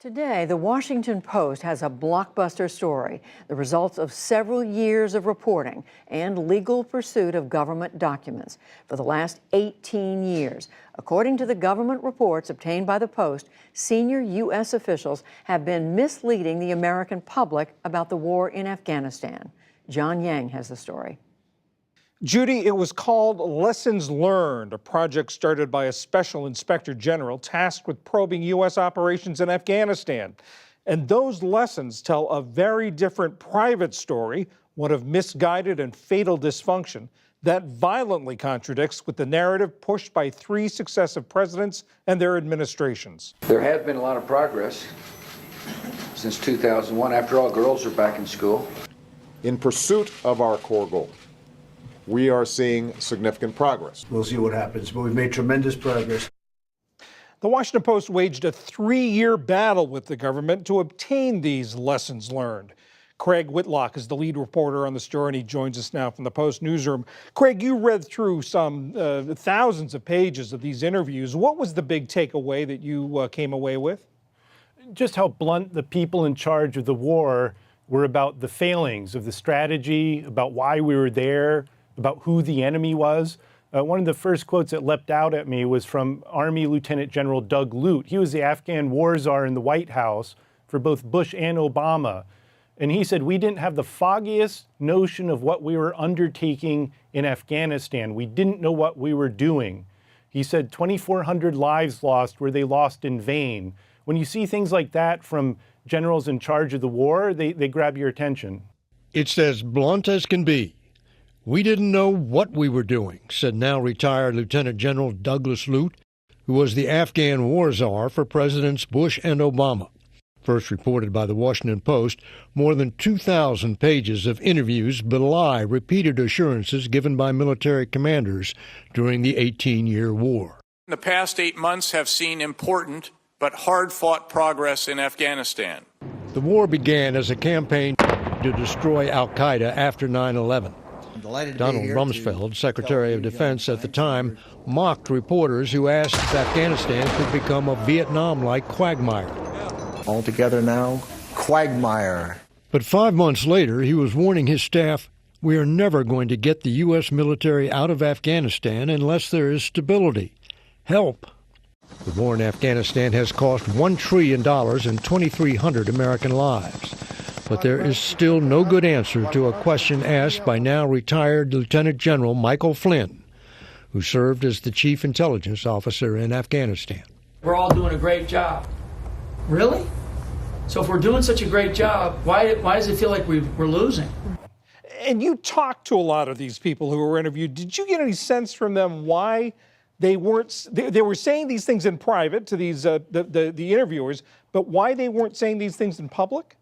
Today, the Washington Post has a blockbuster story, the results of several years of reporting and legal pursuit of government documents for the last 18 years. According to the government reports obtained by the Post, senior U.S. officials have been misleading the American public about the war in Afghanistan. John Yang has the story. Judy, it was called Lessons Learned, a project started by a special inspector general tasked with probing U.S. operations in Afghanistan. And those lessons tell a very different private story, one of misguided and fatal dysfunction, that violently contradicts with the narrative pushed by 3 successive presidents and their administrations. There has been a lot of progress since 2001. After all, girls are back in school. In pursuit of our core goal, we are seeing significant progress. We'll see what happens, but we've made tremendous progress. The Washington Post waged a 3-year battle with the government to obtain these lessons learned. Craig Whitlock is the lead reporter on the story, and he joins us now from the Post newsroom. Craig, you read through some thousands of pages of these interviews. What was the big takeaway that you came away with? Just how blunt the people in charge of the war were about the failings of the strategy, about why we were there, about who the enemy was. One of the first quotes that leapt out at me was from Army Lieutenant General Doug Lute. He was the Afghan war czar in the White House for both Bush and Obama. And he said, we didn't have the foggiest notion of what we were undertaking in Afghanistan. We didn't know what we were doing. He said 2,400 lives lost were they lost in vain. When you see things like that from generals in charge of the war, they grab your attention. It's as blunt as can be. We didn't know what we were doing, said now retired Lieutenant General Douglas Lute, who was the Afghan war czar for Presidents Bush and Obama. First reported by the Washington Post, more than 2,000 pages of interviews belie repeated assurances given by military commanders during the 18-year war. The past 8 months have seen important but hard-fought progress in Afghanistan. The war began as a campaign to destroy al-Qaeda after 9/11. Donald Rumsfeld, Secretary of Defense at the time, mocked reporters who asked if Afghanistan could become a Vietnam-like quagmire. Altogether now, quagmire. But 5 months later, he was warning his staff, we are never going to get the U.S. military out of Afghanistan unless there is stability. Help. The war in Afghanistan has cost $1 trillion and 2,300 American lives. But there is still no good answer to a question asked by now retired Lieutenant General Michael Flynn, who served as the chief intelligence officer in Afghanistan. We're all doing a great job. Really? So if we're doing such a great job, why does it feel like we're losing? And you talked to a lot of these people who were interviewed. Did you get any sense from them why they weren't, they were saying these things in private to these the interviewers, but why they weren't saying these things in public?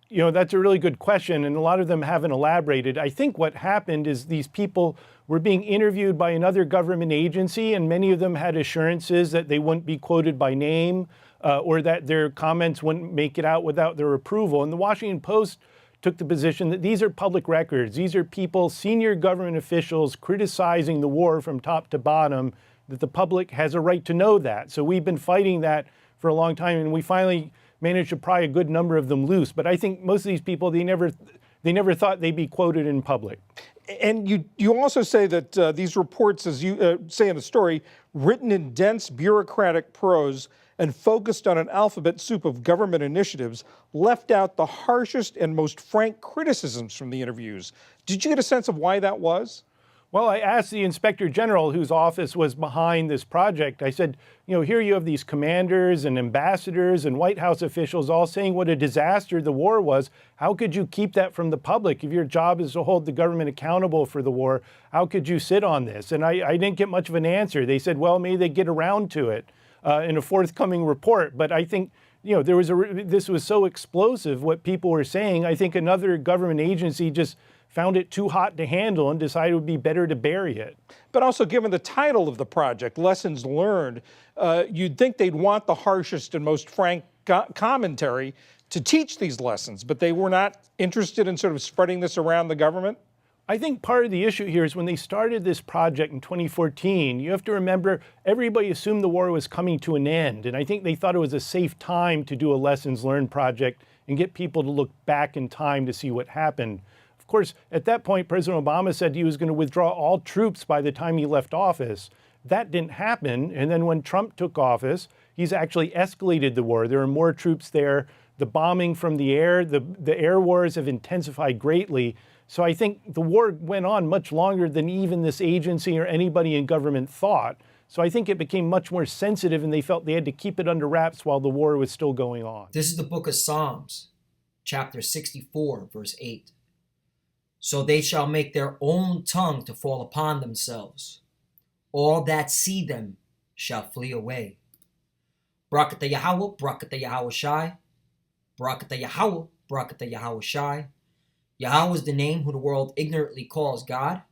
You know, that's a really good question, and a lot of them haven't elaborated. I think what happened is these people were being interviewed by another government agency, and many of them had assurances that they wouldn't be quoted by name or that their comments wouldn't make it out without their approval. And the Washington Post took the position that these are public records. These are people, senior government officials, criticizing the war from top to bottom, that the public has a right to know that. So we've been fighting that for a long time, and we finally managed to pry a good number of them loose. But I think most of these people, they never thought they'd be quoted in public. And you also say that these reports, as you say in the story, written in dense bureaucratic prose and focused on an alphabet soup of government initiatives, left out the harshest and most frank criticisms from the interviews. Did you get a sense of why that was? Well, I asked the Inspector General, whose office was behind this project, I said, you know, here you have these commanders and ambassadors and White House officials all saying what a disaster the war was. How could you keep that from the public? If your job is to hold the government accountable for the war, how could you sit on this? And I didn't get much of an answer. They said, well, maybe they get around to it in a forthcoming report. But I think, you know, this was so explosive, what people were saying. I think another government agency just found it too hot to handle and decided it would be better to bury it. But also, given the title of the project, Lessons Learned, you'd think they'd want the harshest and most frank commentary to teach these lessons, but they were not interested in sort of spreading this around the government? I think part of the issue here is when they started this project in 2014, you have to remember everybody assumed the war was coming to an end. And I think they thought it was a safe time to do a lessons learned project and get people to look back in time to see what happened. Of course, at that point, President Obama said he was going to withdraw all troops by the time he left office. That didn't happen. And then when Trump took office, he's actually escalated the war. There are more troops there. The bombing from the air, the air wars have intensified greatly. So I think the war went on much longer than even this agency or anybody in government thought. So I think it became much more sensitive and they felt they had to keep it under wraps while the war was still going on. This is the book of Psalms, chapter 64, verse 8. So they shall make their own tongue to fall upon themselves. All that see them shall flee away. Barakatah Yahweh, Barakatah Yahweh Shai. Barakatah Yahweh, Barakatah Yahweh Shai. Yahweh is the name who the world ignorantly calls God.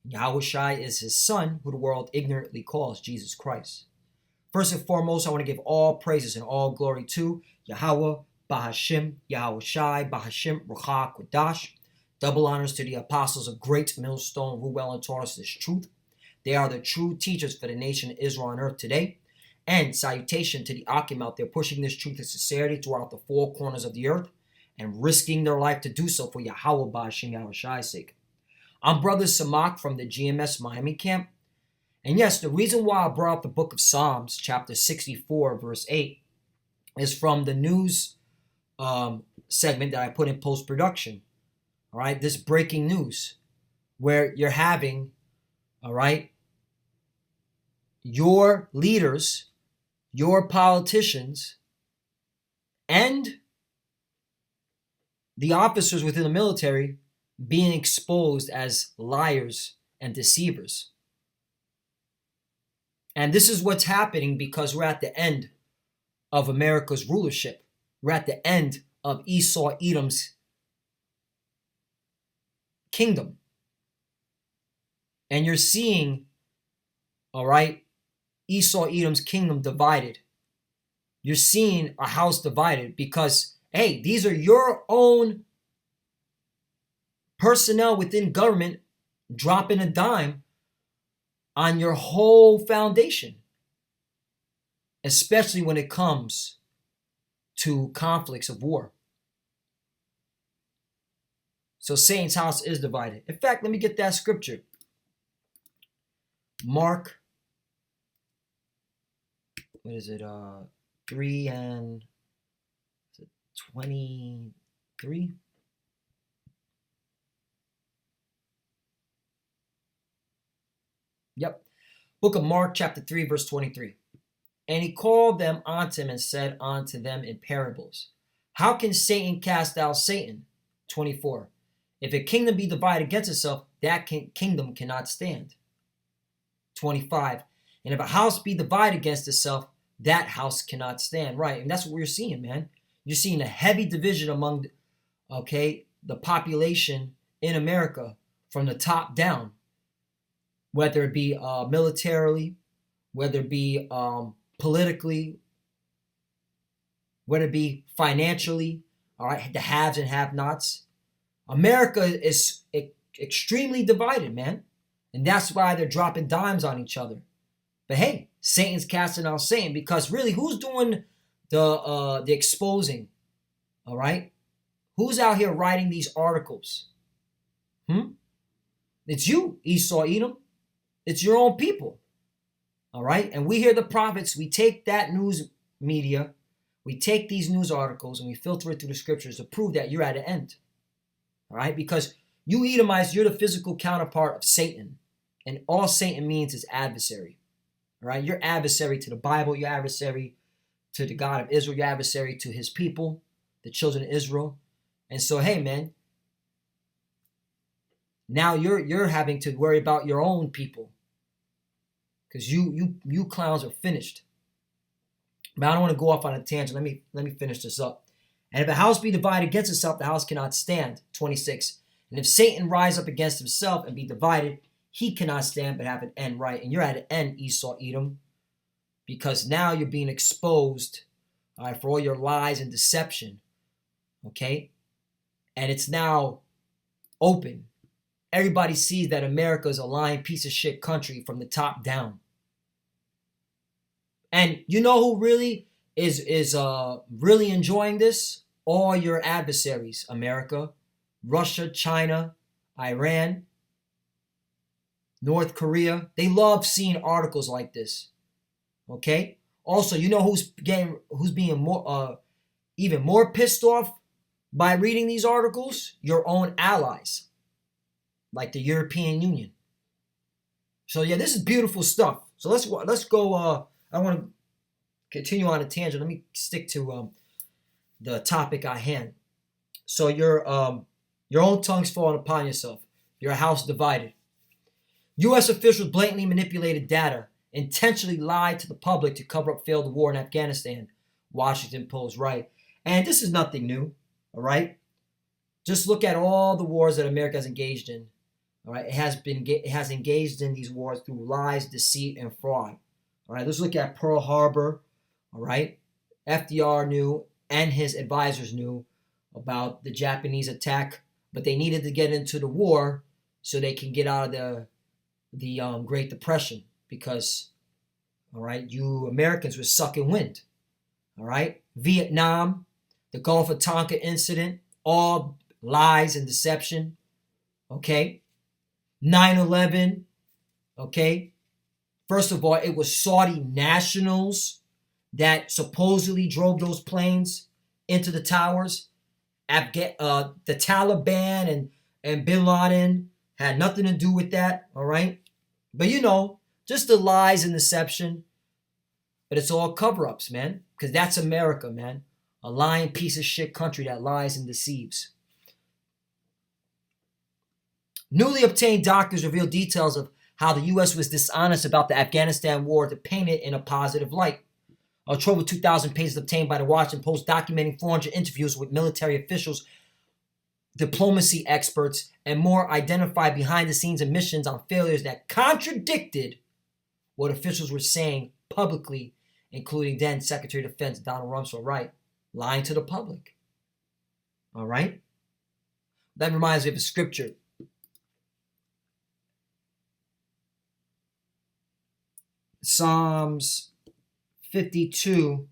Yahweh Shai is his son, who the world ignorantly calls Jesus Christ. First and foremost, I want to give all praises and all glory to Yahweh, Bahashim, Yahweh Shai, Bahashim, Ruach Kodash. Double honors to the apostles of Great Millstone who well and taught us this truth. They are the true teachers for the nation of Israel on earth today. And salutation to the Akim out there pushing this truth and sincerity throughout the four corners of the earth and risking their life to do so for Yahweh Ba'ashim Yahweh Shai's sake. I'm Brother Samak from the GMS Miami camp. And yes, the reason why I brought up the book of Psalms, chapter 64, verse 8, is from the news segment that I put in post-production. All right, this breaking news where you're having, all right, your leaders, your politicians, and the officers within the military being exposed as liars and deceivers. And this is what's happening because we're at the end of America's rulership. We're at the end of Esau Edom's kingdom. And you're seeing, all right, Esau Edom's kingdom divided. You're seeing a house divided because, hey, these are your own personnel within government dropping a dime on your whole foundation, especially when it comes to conflicts of war. So Satan's house is divided. In fact, let me get that scripture. Mark, what is it? 3 and 23. Yep. Book of Mark, chapter 3, verse 23. And he called them unto him and said unto them in parables, how can Satan cast out Satan? 24. If a kingdom be divided against itself, that kingdom cannot stand. 25. And if a house be divided against itself, that house cannot stand. Right. And that's what we're seeing, man. You're seeing a heavy division among, the population in America from the top down, whether it be militarily, whether it be politically, whether it be financially, all right, the haves and have-nots. America is extremely divided, man. And that's why they're dropping dimes on each other. But hey, Satan's casting out Satan because really, who's doing the exposing? All right, who's out here writing these articles? It's you, Esau Edom. It's your own people. All right, and we hear the prophets. We take that news media, we take these news articles, and we filter it through the scriptures to prove that you're at an end. All right, because you Edomites, you're the physical counterpart of Satan, and all Satan means is adversary. All right, you're adversary to the Bible, you're adversary to the God of Israel, you're adversary to his people, the children of Israel. And so, hey, man, now you're having to worry about your own people because you clowns are finished. But I don't want to go off on a tangent. Let me finish this up. And if a house be divided against itself, the house cannot stand. 26. And if Satan rise up against himself and be divided, he cannot stand but have an end. Right, and you're at an end, Esau Edom, because now you're being exposed, all right, for all your lies and deception. Okay, and it's now open. everybody sees that America is a lying piece of shit country from the top down. And you know who really is really enjoying this? All your adversaries, America, Russia, China, Iran, North Korea. They love seeing articles like this. Okay? Also, you know who's being more even more pissed off by reading these articles? Your own allies, like the European Union. So yeah, this is beautiful stuff. So let's go. I want to continue on a tangent. Let me stick to the topic at hand. So your own tongue's falling upon yourself. Your house divided. U.S. officials blatantly manipulated data, intentionally lied to the public to cover up failed war in Afghanistan. Washington Post, right? And this is nothing new, all right? Just look at all the wars that America has engaged in. All right, it has engaged in these wars through lies, deceit, and fraud. All right, let's look at Pearl Harbor. All right, FDR knew and his advisors knew about the Japanese attack, but they needed to get into the war so they can get out of the Great Depression because, all right, you Americans were sucking wind. All right, Vietnam, the Gulf of Tonkin incident, all lies and deception. Okay, 9/11. Okay, first of all, it was Saudi nationals that supposedly drove those planes into the towers. The Taliban and Bin Laden had nothing to do with that, all right? But you know, just the lies and deception. But it's all cover-ups, man, because that's America, man. A lying piece of shit country that lies and deceives. Newly obtained documents reveal details of how the U.S. was dishonest about the Afghanistan war to paint it in a positive light. A trove of 2,000 pages obtained by the Washington Post documenting 400 interviews with military officials, diplomacy experts, and more identified behind-the-scenes admissions on failures that contradicted what officials were saying publicly, including then Secretary of Defense Donald Rumsfeld, right? Lying to the public. All right? That reminds me of a scripture. Psalms 52,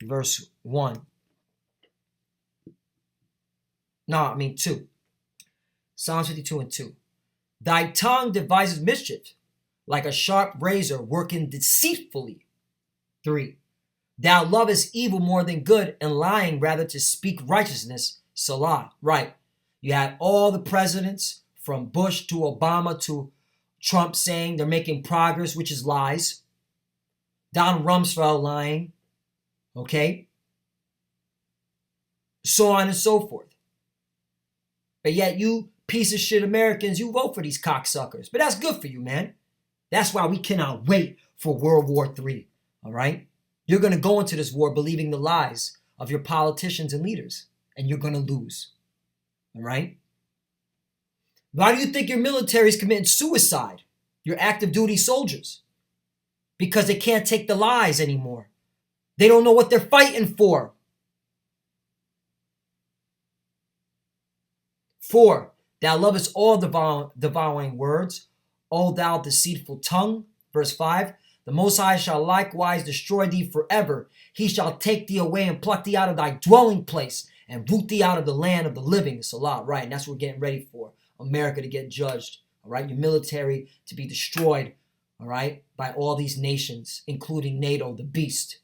verse 1. 2. Psalms 52 and 2. Thy tongue devises mischief, like a sharp razor working deceitfully. 3. Thou lovest evil more than good, and lying rather to speak righteousness. Salah. Right. You had all the presidents, from Bush to Obama to Trump, saying they're making progress, which is lies. Donald Rumsfeld lying. Okay? So on and so forth. But yet you piece of shit Americans, you vote for these cocksuckers. But that's good for you, man. That's why we cannot wait for World War III. All right? You're going to go into this war believing the lies of your politicians and leaders. And you're going to lose. All right? Why do you think your military is committing suicide? Your active duty soldiers? Because they can't take the lies anymore. They don't know what they're fighting for. 4. Thou lovest all devouring words, O thou deceitful tongue. Verse 5. The Most High shall likewise destroy thee forever. He shall take thee away and pluck thee out of thy dwelling place and root thee out of the land of the living. Salah, right? And that's what we're getting ready for. America to get judged, all right? Your military to be destroyed, all right, by all these nations, including NATO, the beast.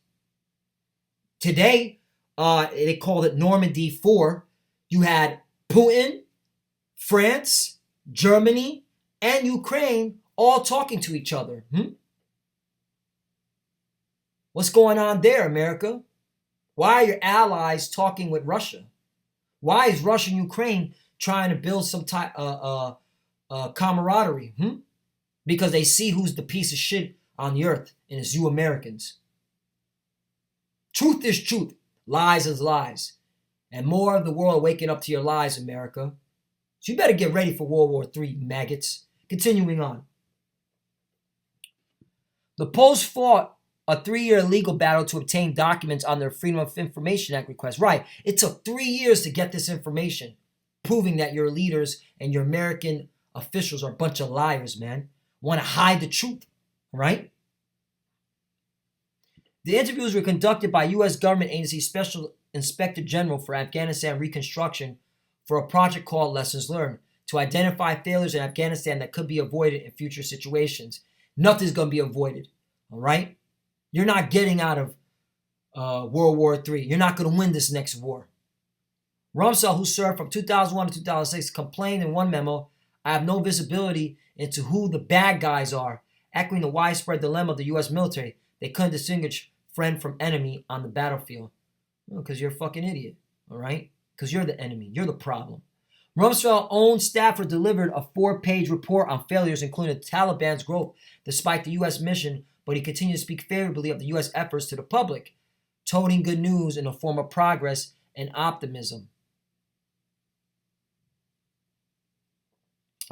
Today, they called it Normandy 4. You had Putin, France, Germany, and Ukraine all talking to each other. What's going on there, America? Why are your allies talking with Russia? Why is Russia and Ukraine trying to build some type of camaraderie? Because they see who's the piece of shit on the earth, and it's you Americans. Truth is truth. Lies is lies. And more of the world waking up to your lies, America. So you better get ready for World War III, maggots. Continuing on. The Post fought a 3-year legal battle to obtain documents on their Freedom of Information Act request. Right. It took 3 years to get this information, proving that your leaders and your American officials are a bunch of liars, man. Want to hide the truth, right? The interviews were conducted by U.S. government agency Special Inspector General for Afghanistan Reconstruction for a project called Lessons Learned to identify failures in Afghanistan that could be avoided in future situations. Nothing's going to be avoided, all right? You're not getting out of World War III. You're not going to win this next war. Rumsfeld, who served from 2001 to 2006, complained in one memo, "I have no visibility into who the bad guys are," echoing the widespread dilemma of the U.S. military. They couldn't distinguish friend from enemy on the battlefield. Well, because you're a fucking idiot, all right? Because you're the enemy. You're the problem. Rumsfeld's own staffer delivered a 4-page report on failures, including the Taliban's growth despite the U.S. mission, but he continued to speak favorably of the U.S. efforts to the public, toting good news in the form of progress and optimism.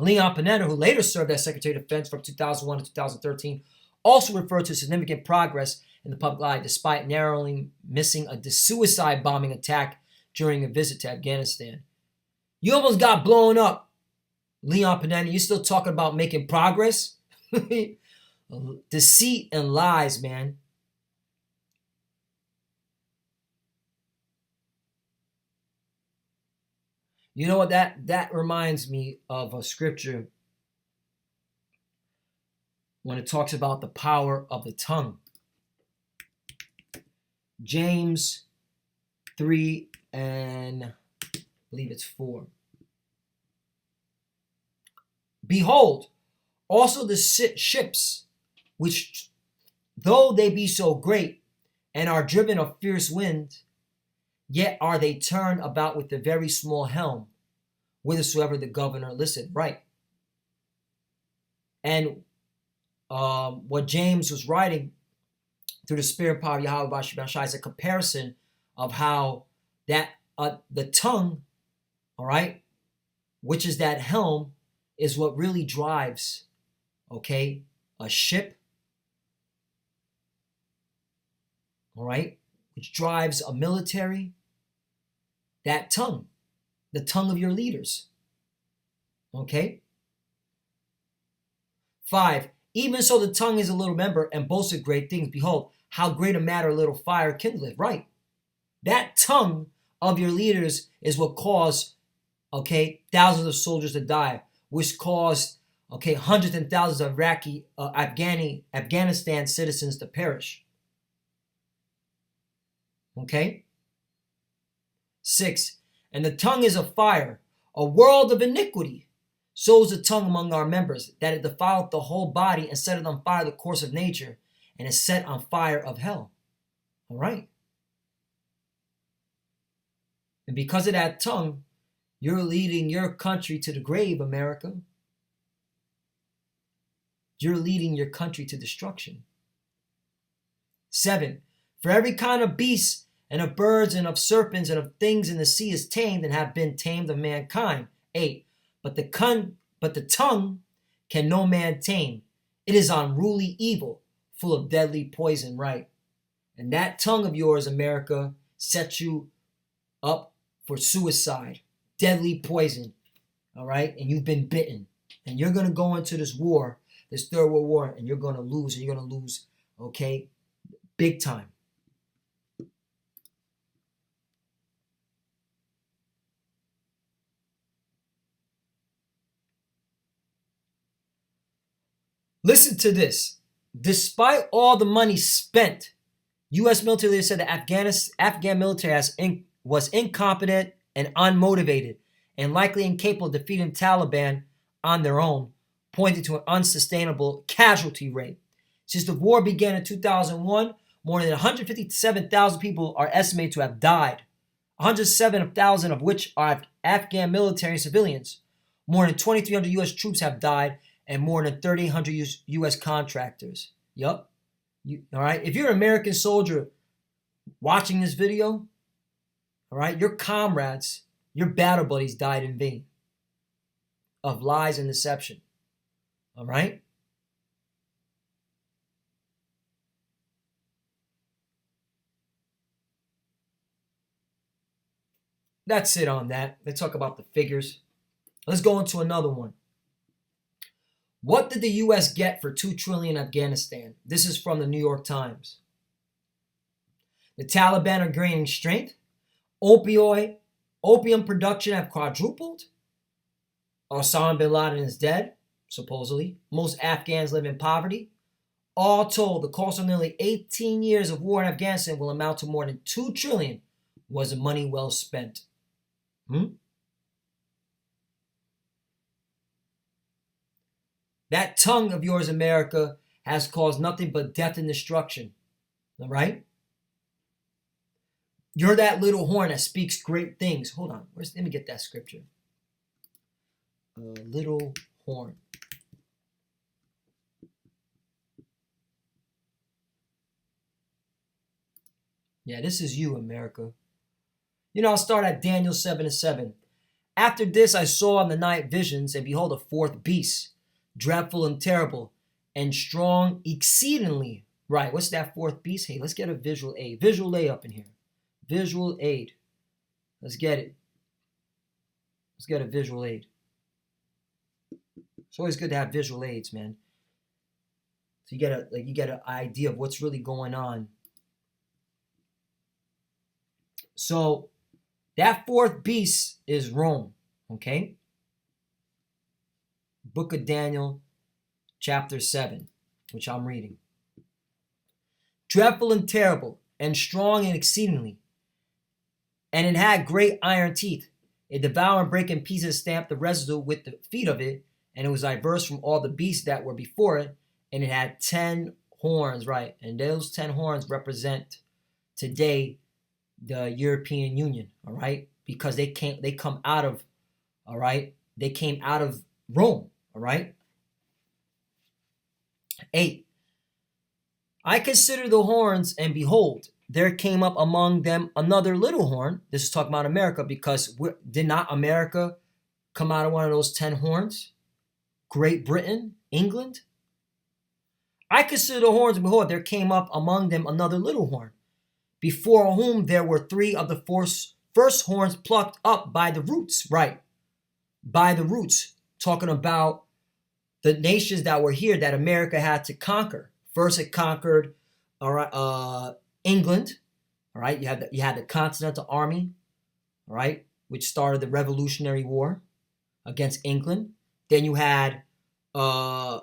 Leon Panetta, who later served as Secretary of Defense from 2001 to 2013, also referred to significant progress in the public eye despite narrowly missing a suicide bombing attack during a visit to Afghanistan. You almost got blown up, Leon Panetta. You still talking about making progress? Deceit and lies, man. You know what? That reminds me of a scripture when it talks about the power of the tongue. James 3 and I believe it's 4. Behold, also the ships, which though they be so great and are driven of fierce wind, yet are they turned about with a very small helm, whithersoever the governor listeth. Right. And what James was writing through the spirit and power of Yahweh Bashai is a comparison of how that the tongue, all right, which is that helm, is what really drives, okay, a ship, all right, which drives a military. That tongue, the tongue of your leaders, okay? 5, even so the tongue is a little member and boasteth great things. Behold, how great a matter a little fire kindleth. Right. That tongue of your leaders is what caused, okay, thousands of soldiers to die, which caused, okay, hundreds and thousands of Afghanistan citizens to perish. Okay? 6, and the tongue is a fire, a world of iniquity. So is the tongue among our members, that it defileth the whole body and setteth on fire the course of nature, and is set on fire of hell. All right. And because of that tongue, you're leading your country to the grave, America. You're leading your country to destruction. 7, for every kind of beast and of birds and of serpents and of things in the sea is tamed and have been tamed of mankind. 8, but the tongue can no man tame. It is unruly evil, full of deadly poison. Right. And that tongue of yours, America, sets you up for suicide, deadly poison. All right. And you've been bitten. And you're going to go into this war, this Third World War, and you're going to lose. And you're going to lose, okay, big time. Listen to this. Despite all the money spent, U.S. military leaders said the Afghan military was incompetent and unmotivated and likely incapable of defeating Taliban on their own, pointing to an unsustainable casualty rate. Since the war began in 2001, more than 157,000 people are estimated to have died, 107,000 of which are Afghan military and civilians. More than 2,300 U.S. troops have died, and more than 3,800 U.S. contractors. Yup. All right. If you're an American soldier watching this video, all right, your comrades, your battle buddies died in vain of lies and deception. All right. That's it on that. Let's talk about the figures. Let's go into another one. What did the U.S. get for $2 trillion in Afghanistan? This is from the New York Times. The Taliban are gaining strength. Opium production have quadrupled. Osama bin Laden is dead, supposedly. Most Afghans live in poverty. All told, the cost of nearly 18 years of war in Afghanistan will amount to more than $2 trillion. Was the money well spent? That tongue of yours, America, has caused nothing but death and destruction. All right? You're that little horn that speaks great things. Hold on. Let me get that scripture. Little horn. Yeah, this is you, America. I'll start at Daniel 7:7. After this I saw in the night visions, and behold, a fourth beast, dreadful and terrible, and strong exceedingly. Right, what's that fourth beast? Hey, let's get a visual aid. Visual aid up in here. Visual aid. Let's get it. Let's get a visual aid. It's always good to have visual aids, man. So you get an idea of what's really going on. So that fourth beast is Rome, okay? Book of Daniel, chapter 7, which I'm reading. Dreadful and terrible, and strong and exceedingly. And it had great iron teeth. It devoured and brake in pieces, stamped the residue with the feet of it, and it was diverse from all the beasts that were before it, and it had 10 horns, right? And those 10 horns represent today the European Union, all right? Because they come out of, all right? They came out of Rome, all right? 8. I considered the horns, and behold, there came up among them another little horn. This is talking about America, because did not America come out of one of those 10 horns? Great Britain, England? I considered the horns, and behold, there came up among them another little horn, before whom there were 3 of the first horns plucked up by the roots. Right, by the roots. Talking about the nations that were here that America had to conquer. First it conquered, all right, England. All right, you had the Continental Army, all right, which started the Revolutionary War against England. Then you had the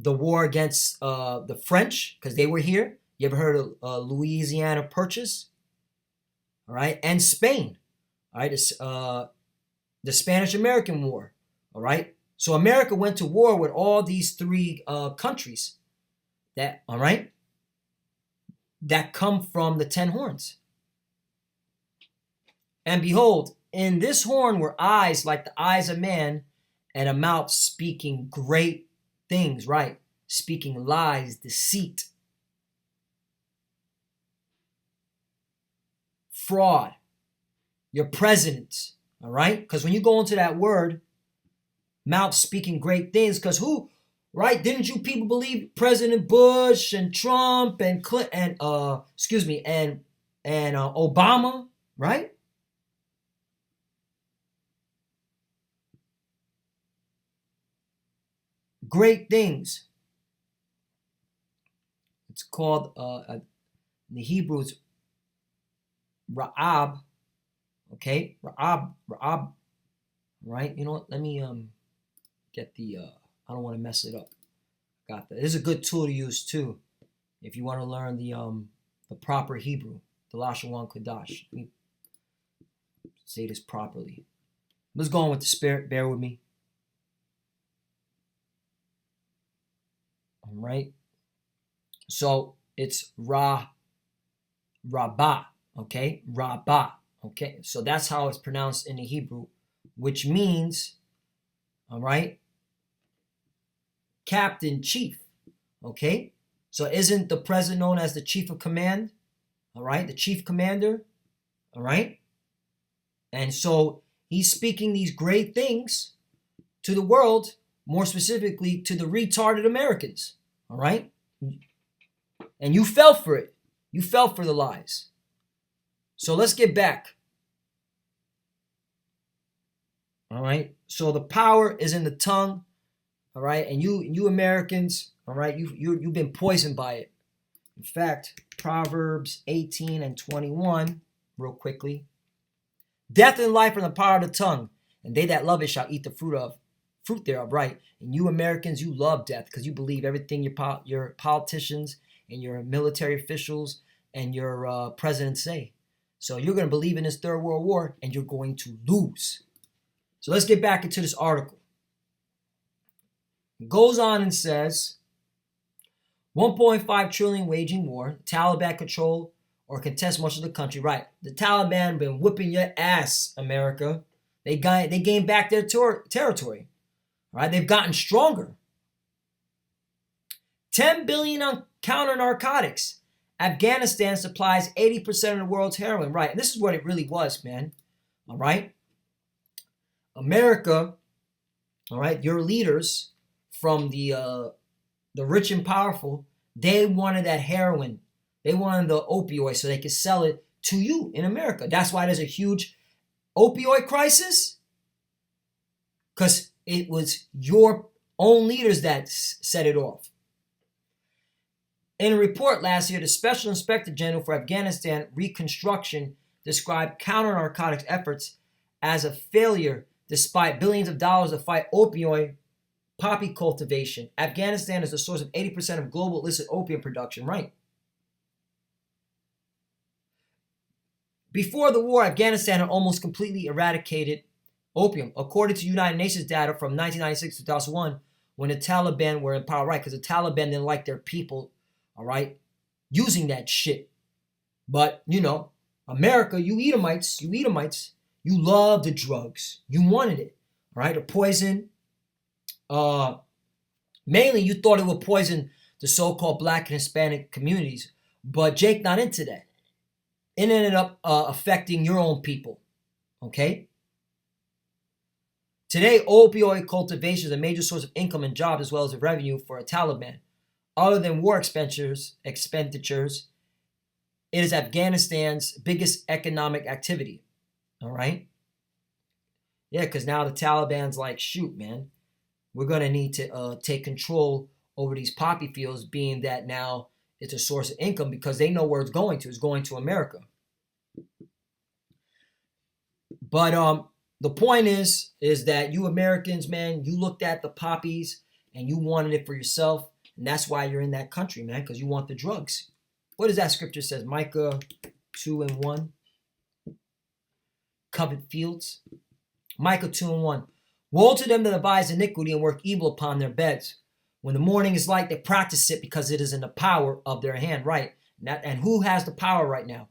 war against the French, because they were here. You ever heard of Louisiana Purchase? All right, and Spain. All right, the Spanish-American War. All right, so America went to war with all these 3 countries that, all right, that come from the 10 horns. And behold, in this horn were eyes like the eyes of man, and a mouth speaking great things, right? Speaking lies, deceit, fraud, your presidents, all right? Because when you go into that word, mouth speaking great things, because who, right? Didn't you people believe President Bush and Trump and Clinton, and Obama, right? Great things. It's called, in the Hebrews, Ra'ab, okay? Ra'ab, right? You know what? Let me get the, I don't want to mess it up. Got that. This is a good tool to use too, if you want to learn the proper Hebrew, the Lashawan Kodash. Let me say this properly. Let's go on with the spirit. Bear with me. All right. So it's Rabbah, okay? Rabbah, okay? So that's how it's pronounced in the Hebrew, which means, all right, captain, chief, okay? So isn't the president known as the chief of command? All right, the chief commander, all right? And so he's speaking these great things to the world, more specifically to the retarded Americans, all right? And you fell for it. You fell for the lies. So let's get back. All right. So the power is in the tongue, all right? And you Americans, all right, you've been poisoned by it. In fact, Proverbs 18 and 21, real quickly. Death and life are in the power of the tongue, and they that love it shall eat the fruit thereof, right? And you Americans, you love death because you believe everything your politicians and your military officials and your presidents say. So you're going to believe in this Third World War, and you're going to lose. So let's get back into this article. It goes on and says, 1.5 trillion waging war, Taliban control or contest much of the country. Right, the Taliban been whipping your ass, America. They gained back their territory. All right, they've gotten stronger. 10 billion on counter narcotics. Afghanistan supplies 80% of the world's heroin. Right, and this is what it really was, man. All right, America. All right, your leaders from the rich and powerful, they wanted that heroin. They wanted the opioid so they could sell it to you in America. That's why there's a huge opioid crisis. Because it was your own leaders that set it off. In a report last year, the Special Inspector General for Afghanistan Reconstruction described counter-narcotics efforts as a failure despite billions of dollars to fight opioid poppy cultivation. Afghanistan is the source of 80% of global illicit opium production, right? Before the war, Afghanistan had almost completely eradicated opium, according to United Nations data from 1996 to 2001, when the Taliban were in power, right? Because the Taliban didn't like their people, all right, using that shit. But, you know, America, you Edomites, you love the drugs. You wanted it, all right? The poison, mainly you thought it would poison the so-called Black and Hispanic communities, but Jake not into that. It ended up affecting your own people, okay? Today, opioid cultivation is a major source of income and jobs as well as of revenue for a Taliban. Other than war expenditures, it is Afghanistan's biggest economic activity, all right? Yeah, because now the Taliban's like, shoot, man, we're going to need to take control over these poppy fields, being that now it's a source of income because they know where it's going to. It's going to America. But the point is that you Americans, man, you looked at the poppies and you wanted it for yourself. And that's why you're in that country, man, because you want the drugs. What does that scripture says? Micah 2:1. Covet fields. Micah 2:1. Woe to them that devise iniquity and work evil upon their beds. When the morning is light, they practice it because it is in the power of their hand, right? And who has the power right now?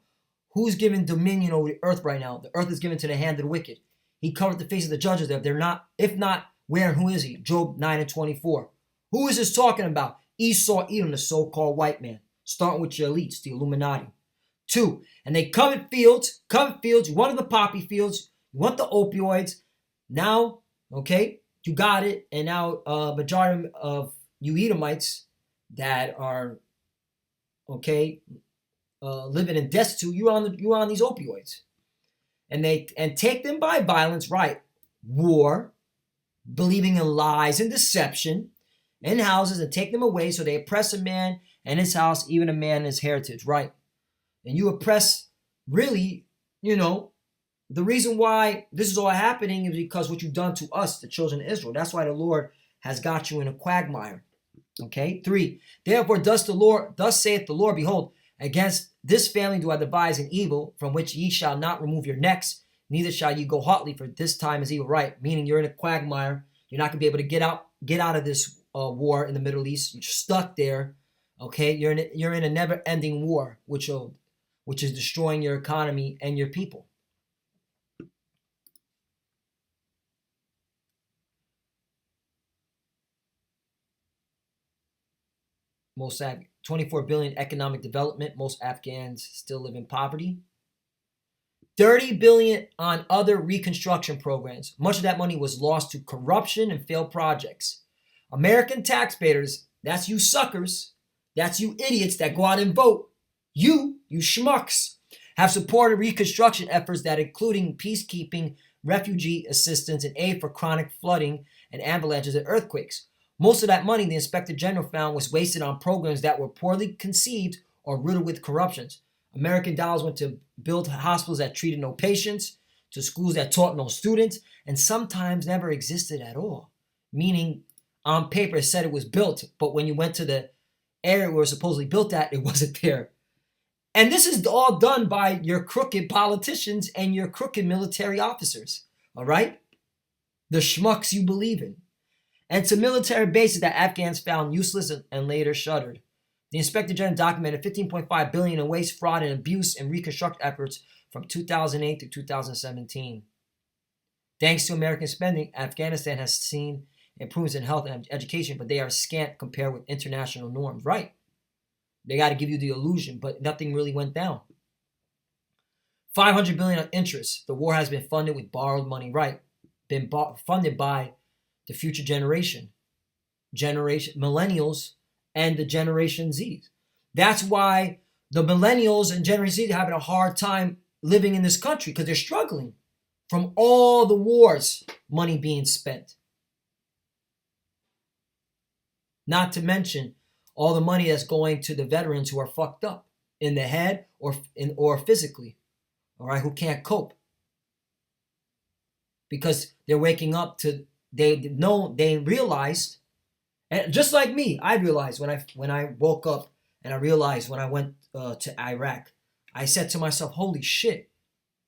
Who's given dominion over the earth right now? The earth is given to the hand of the wicked. He covered the face of the judges there. They're not, if not, where and who is he? Job 9:24. Who is this talking about? Esau, Edom, the so-called white man. Starting with your elites, the Illuminati. 2, and they covet fields. You wanted the poppy fields. You want the opioids. Now, okay, you got it. And now majority of you Edomites that are, okay, living in destitute, you're on these opioids. And take them by violence, right? War, believing in lies and deception in houses, and take them away, so they oppress a man and his house, even a man and his heritage, right? And you oppress, really, you know, the reason why this is all happening is because what you've done to us, the children of Israel. That's why the Lord has got you in a quagmire. Okay? 3, therefore thus saith the Lord, behold, against this family do I devise an evil, from which ye shall not remove your necks, neither shall ye go hotly, for this time is evil, right? Meaning you're in a quagmire. You're not going to be able to get out of this war in the Middle East. You're stuck there. Okay? You're in a never-ending war, which is destroying your economy and your people. Most 24 billion economic development. Most Afghans still live in poverty. 30 billion on other reconstruction programs. Much of that money was lost to corruption and failed projects. American taxpayers, that's you suckers, that's you idiots that go out and vote. You schmucks, have supported reconstruction efforts that including peacekeeping refugee assistance, and aid for chronic flooding and avalanches and earthquakes. Most of that money, the Inspector General found, was wasted on programs that were poorly conceived or riddled with corruptions. American dollars went to build hospitals that treated no patients, to schools that taught no students, and sometimes never existed at all. Meaning, on paper, it said it was built, but when you went to the area where it was supposedly built at, it wasn't there. And this is all done by your crooked politicians and your crooked military officers, all right? The schmucks you believe in. And to military bases that Afghans found useless and later shuttered. The Inspector General documented $15.5 billion in waste, fraud, and abuse and reconstruct efforts from 2008 to 2017. Thanks to American spending, Afghanistan has seen improvements in health and education, but they are scant compared with international norms. Right? They got to give you the illusion, but nothing really went down. $500 billion on interest. The war has been funded with borrowed money. Right? Been funded by the future generation, millennials, and the Generation Z. That's why the millennials and Generation Z are having a hard time living in this country, because they're struggling from all the wars, money being spent. Not to mention all the money that's going to the veterans who are fucked up in the head or physically, all right, who can't cope. Because they're waking up to, they realized, and just like me, I realized when I woke up, and I realized when I went to Iraq, I said to myself, holy shit,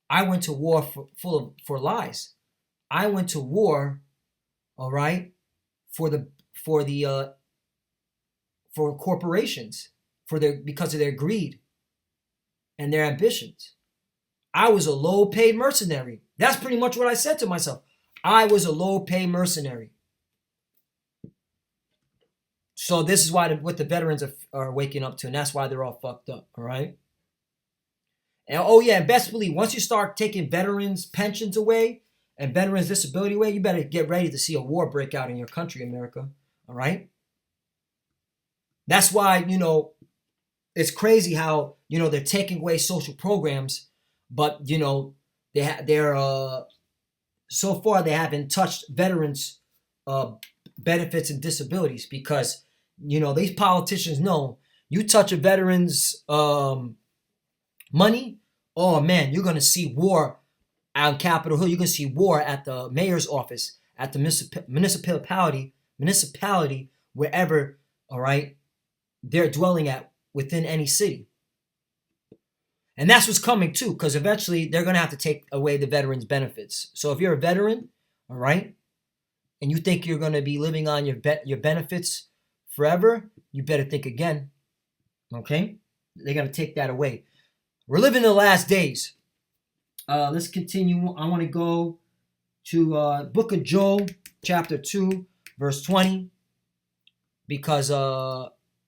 I went to war for lies. I went to war, all right, for corporations, because of their greed and their ambitions. I was a low-paid mercenary. That's pretty much what I said to myself. I was a low-paid mercenary. So this is what the veterans are waking up to, and that's why they're all fucked up, all right? And oh yeah, best believe, once you start taking veterans' pensions away and veterans' disability away, you better get ready to see a war break out in your country, America, all right? That's why, it's crazy how, they're taking away social programs, but, they're so far they haven't touched veterans' benefits and disabilities, because, these politicians know you touch a veteran's money, oh man, you're going to see war on Capitol Hill. You're going to see war at the mayor's office, at the municipality, wherever, all right, they're dwelling at within any city. And that's what's coming too, because eventually they're going to have to take away the veterans' benefits. So if you're a veteran, all right, and you think you're going to be living on your benefits forever, you better think again, okay? They're going to take that away. We're living the last days. Let's continue. I want to go to Book of Job, chapter 2, verse 20, because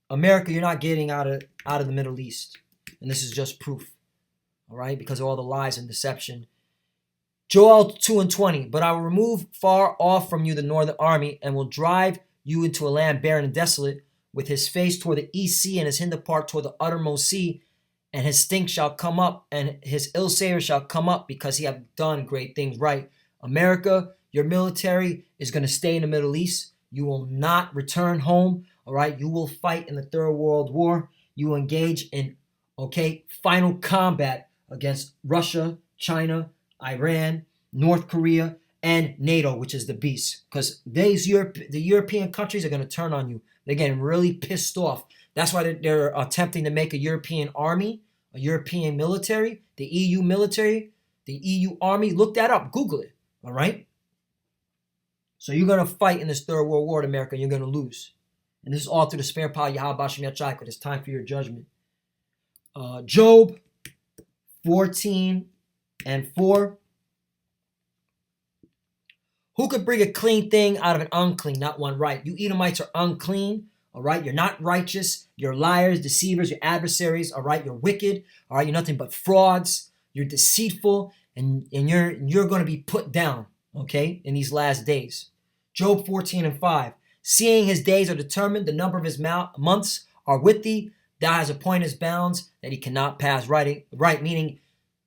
America, you're not getting out of the Middle East. And this is just proof, all right, because of all the lies and deception. Joel 2:20, but I will remove far off from you the northern army, and will drive you into a land barren and desolate, with his face toward the east sea, and his hinder part toward the uttermost sea. And his stink shall come up, and his ill savor shall come up, because he hath done great things right. America, your military is going to stay in the Middle East. You will not return home, all right? You will fight in the Third World War. You will engage in, final combat against Russia, China, Iran, North Korea, and NATO, which is the beast. Because the European countries are going to turn on you. They're getting really pissed off. That's why they're attempting to make a European army, a European military, the EU military, the EU army. Look that up. Google it. All right? So you're going to fight in this Third World War in America, and you're going to lose. And this is all through the spare power Yahweh Shem Yachai. It's time for your judgment. Job 14:4. Who could bring a clean thing out of an unclean? Not one right. You Edomites are unclean. All right, you're not righteous. You're liars, deceivers, you're adversaries. All right, you're wicked. All right, you're nothing but frauds. You're deceitful, and you're going to be put down. Okay, in these last days. Job 14:5. Seeing his days are determined, the number of his months are with thee. Thou hast appointed his bounds that he cannot pass. Right, meaning,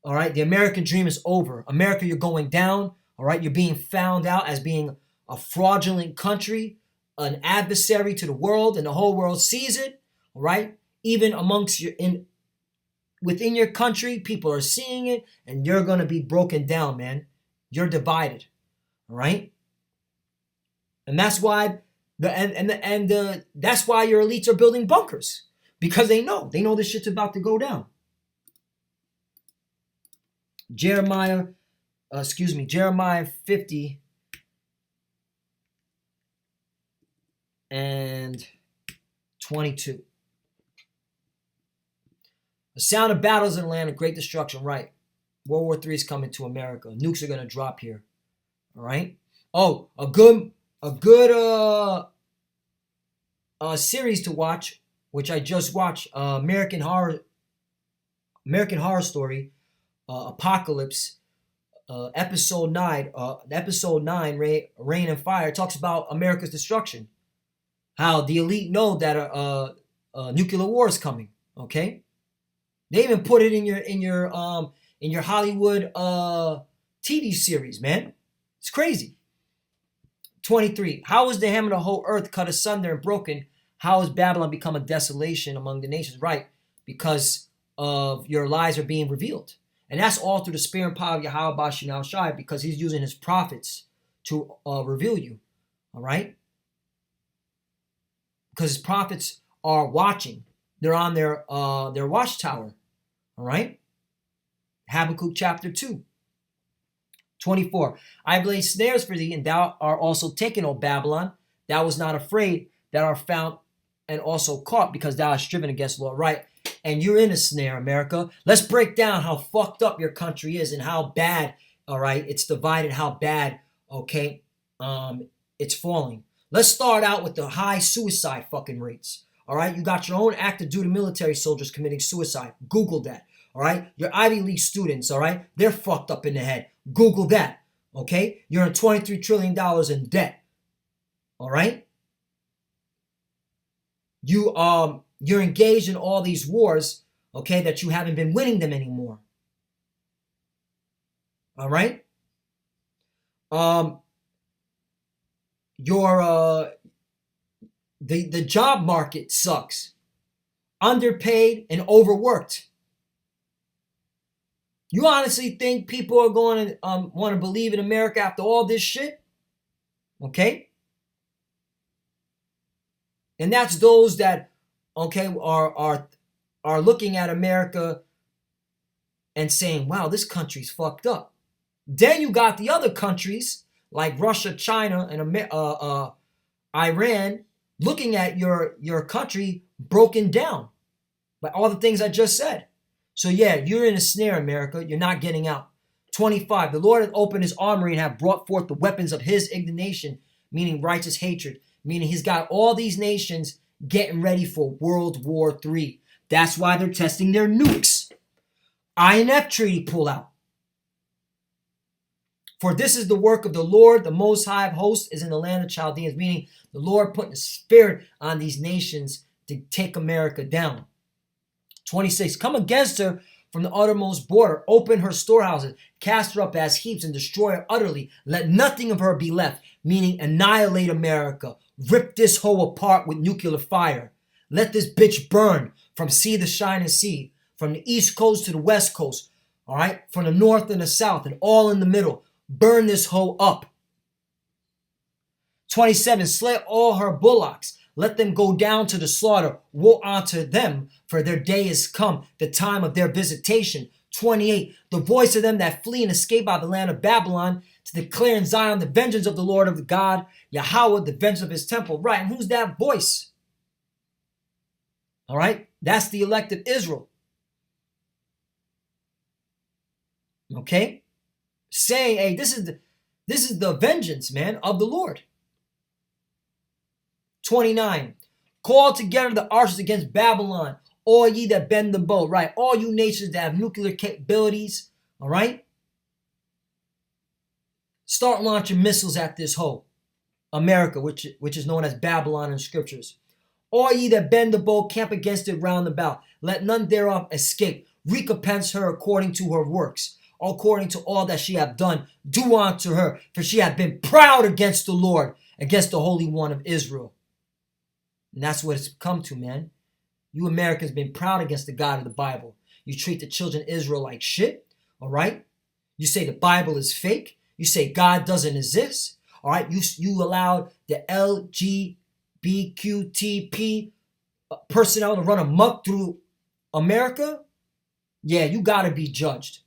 all right, the American dream is over. America, you're going down. All right, you're being found out as being a fraudulent country, an adversary to the world, and the whole world sees it. All right, even amongst within your country, people are seeing it, and you're gonna be broken down, man. You're divided. All right, and that's why that's why your elites are building bunkers, because they know this shit's about to go down. Jeremiah 50 and 22. The sound of battles in the land of great destruction, right? World War III is coming to America. Nukes are gonna drop here. All right. Oh, a good series to watch, which I just watched, American Horror Story, Apocalypse, episode 9. Rain and Fire, talks about America's destruction. How the elite know that a nuclear war is coming. Okay, they even put it in your Hollywood TV series, man. It's crazy. 23. How is the hem of the whole earth cut asunder and broken? How has Babylon become a desolation among the nations? Right, because of your lies are being revealed. And that's all through the spirit and power of Yahweh Bashem Al Shai, because he's using his prophets to reveal you. All right? Because his prophets are watching. They're on their watchtower. All right? Habakkuk chapter 2. 24. I have laid snares for thee, and thou art also taken, O Babylon. Thou was not afraid, that are found and also caught, because thou hast striven against the Lord. Right? And you're in a snare, America. Let's break down how fucked up your country is and how bad, all right, it's divided, how bad, okay, it's falling. Let's start out with the high suicide fucking rates. All right, you got your own active duty military soldiers committing suicide. Google that. All right, your Ivy League students, all right, they're fucked up in the head. Google that. Okay, you're in $23 trillion in debt. All right, you're engaged in all these wars, okay, that you haven't been winning them anymore. All right, the job market sucks. Underpaid and overworked. You honestly think people are going to want to believe in America after all this shit? Okay? And that's those that, okay, are looking at America and saying, wow, this country's fucked up. Then you got the other countries like Russia, China, and Iran looking at your country broken down by all the things I just said. So yeah, you're in a snare, America. You're not getting out. 25. The Lord hath opened his armory and hath brought forth the weapons of his indignation, meaning righteous hatred, meaning he's got all these nations getting ready for World War III. That's why they're testing their nukes. INF treaty pull out. For this is the work of the Lord, the Most High of hosts is in the land of Chaldeans, meaning the Lord putting a spirit on these nations to take America down. 26. Come against her from the uttermost border. Open her storehouses. Cast her up as heaps and destroy her utterly. Let nothing of her be left. Meaning annihilate America. Rip this hoe apart with nuclear fire. Let this bitch burn from sea to shining sea. From the east coast to the west coast. All right? From the north and the south and all in the middle. Burn this hoe up. 27. Slay all her bullocks. Let them go down to the slaughter. Woe unto them, for their day is come, the time of their visitation. 28. The voice of them that flee and escape out of the land of Babylon, to declare in Zion the vengeance of the Lord of God, Yahweh, the vengeance of his temple. Right, and who's that voice? All right, that's the elect of Israel. Okay, saying, hey, this is the vengeance, man, of the Lord. 29. Call together the archers against Babylon, all ye that bend the bow. Right, all you nations that have nuclear capabilities. All right, start launching missiles at this hoe, America, which is known as Babylon in scriptures. All ye that bend the bow, camp against it round about. Let none thereof escape. Recompense her according to her works. according to all that she hath done, do unto her, for she hath been proud against the Lord, against the Holy One of Israel. And that's what it's come to, man. You Americans been proud against the God of the Bible. You treat the children of Israel like shit, all right? You say the Bible is fake. You say God doesn't exist, all right? You allowed the LGBTQTP personnel to run amok through America. Yeah, you got to be judged.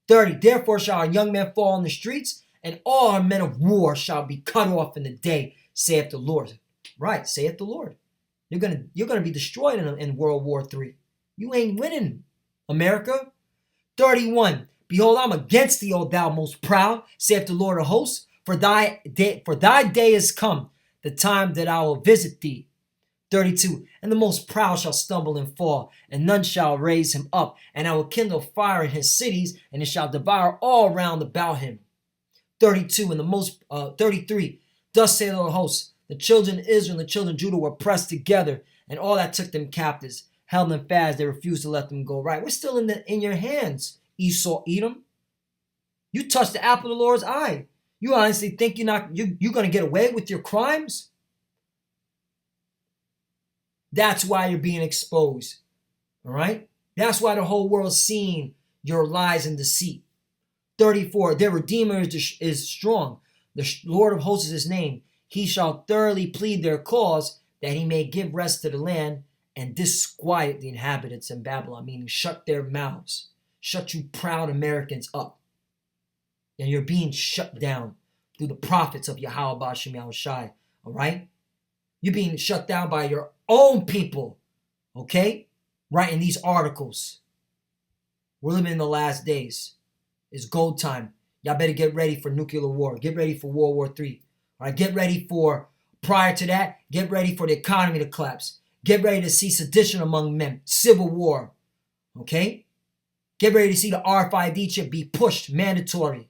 30, therefore shall our young men fall in the streets, and all our men of war shall be cut off in the day, saith the Lord. Right, saith the Lord. You're gonna be destroyed in World War III. You ain't winning, America. 31, behold, I'm against thee, O thou most proud, saith the Lord of hosts, for thy day is come, the time that I will visit thee. 32, and the most proud shall stumble and fall, and none shall raise him up, and I will kindle fire in his cities, and it shall devour all round about him. 32, and 33, thus saith the Lord of hosts, the children of Israel and the children of Judah were pressed together, and all that took them captives held them fast. They refused to let them go. Right, we're still in your hands, Esau, Edom. You touched the apple of the Lord's eye. You honestly think you're going to get away with your crimes? That's why you're being exposed. All right, that's why the whole world's seeing your lies and deceit. 34, their Redeemer is strong. The Lord of hosts is his name. He shall thoroughly plead their cause, that he may give rest to the land and disquiet the inhabitants in Babylon, meaning shut their mouths. Shut you proud Americans up. And you're being shut down through the prophets of Yahweh Ba'ashem Yahushai. All right? You're being shut down by your own people. Okay? Writing these articles. We're living in the last days. It's gold time. Y'all better get ready for nuclear war. Get ready for World War III. All right, get ready for, prior to that, get ready for the economy to collapse. Get ready to see sedition among men, civil war. Okay? Get ready to see the R5D chip be pushed, mandatory.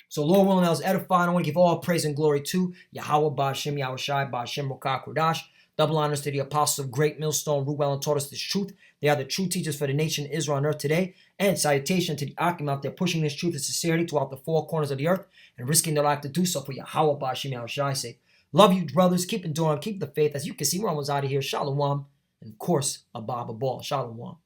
So Lord willing, I was edified. I want to give all praise and glory to Yahweh Ba'ashem Yahushai Ba'ashem Rokah Kodash. Double honors to the apostles of Great Millstone, who well and taught us this truth. They are the true teachers for the nation of Israel on earth today. And salutation to the Akim out there pushing this truth and sincerity throughout the four corners of the earth and risking their life to do so for Yahweh Ba'ashem Yahushai sake. Love you, brothers. Keep enduring. Keep the faith. As you can see, we're almost out of here. Shalom. And of course, a Baba Ball. Shalom.